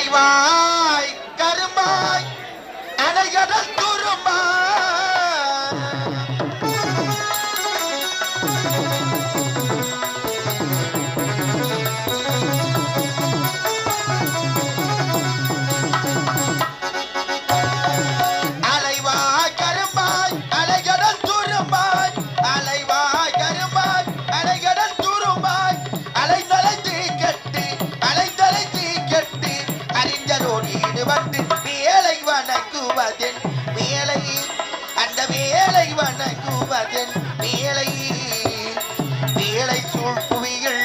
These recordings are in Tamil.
அலைவாய் கருமாய் அலைகடல் துருமாய் அலைவாய் கருமாய் அலைகடல் துருமாய் அலைவாய் கருமாய் அலைகடல் துருமாய் அலைந்தலை தீக்கட்டு அலைந்தலை தீக்கட்டு அறிஞரோடு ஈடுபட்டு வேலை வணங்குவதென் வேலை அந்த வேலை வணங்குவதென் வேலை வேலை சூழ்புவிகள்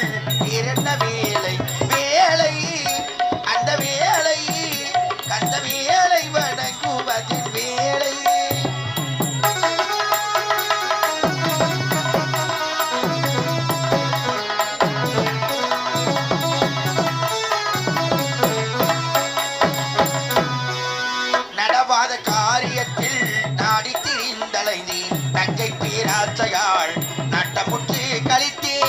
இரண்ட வேலை வேலை அந்த வேலை அந்த வேலை வணங்குவதென் வேலை நடவாத காரியத்தில் நாடி திரிந்தலை நீ தங்கை பேராச்சையாள் நட்டமுற்று கழித்தேன்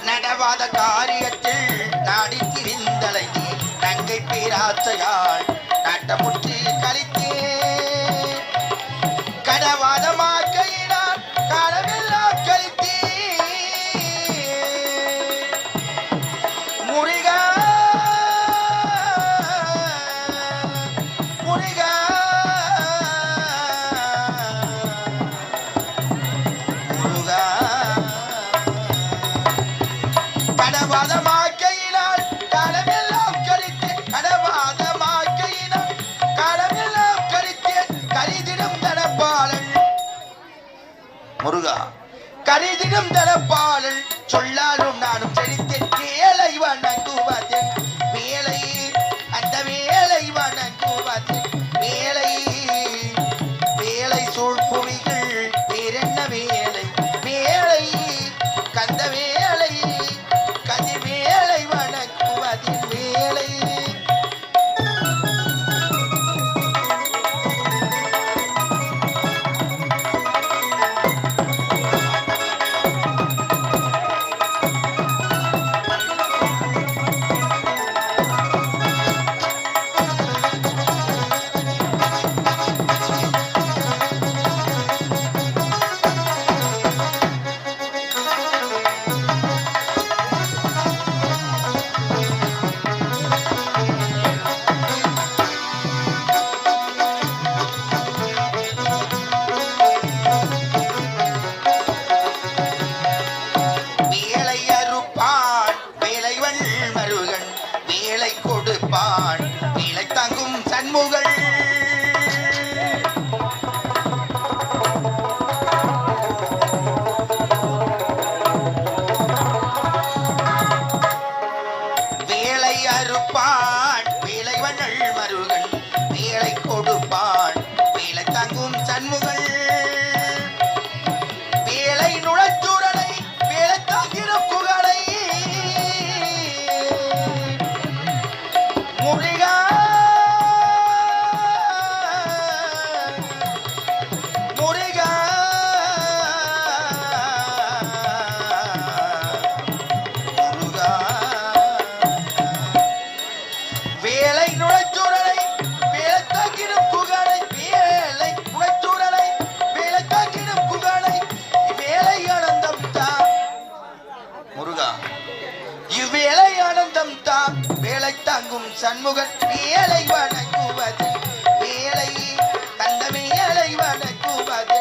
நடவாத காரியத்தில் நாடி திரிந்தலை நீ தங்கை பேராச்சையாள் நாட்டமுற்று கழித்தே கடவாதமாக்கையினால் காலமெல்லாம் கழித்தே முருகா முருகா முருகா கடவாதமாக்கையினால் காலமெல்லாம் கழித்தே கடவாதமாக்கையினால் காலமெல்லாம் கழித்தேன் கரிதிடும் தனப்பாளன் முருகா கரிதிடும் தனப்பாளன் சொல்லாலும் நானும் செழித்தேன் வேலை வணங்குவதென் வேலை அந்த வேலை வணங்குவதென் வேலை வேலை சூழ்புவிகள் வேறென்ன வேலை வேலை கந்த வேலை கதி வேலை வணங்குவதின் வேலை வேலை அறுப்பான் வேலைவன் மருகன் வேலை கொடுப்பான் வேலை தங்கும் சண்முகள் வேலை அறுப்பான் வேலைவன் மருகன் வேலை கொடுப்பான் வேலை தங்கும் சண்முகள் வேலை நுழைச்சுடலை வேலை தாங்கிடும் புகழை முருகா முருகா முருகா வேலை நுழைச்சுடலை வேலை தாங்கிடும் புகழை வேலை நுழைச்சுடலை வேலை தாங்கிடும் புகழை வேலை ஆனந்தம் தான் முருகா இவ்வேலை ஆனந்தம் தான் வேலை தாங்கும் சண்முகன் வேலை வணங்குவது வேலை தந்த வேலை வணங்குவது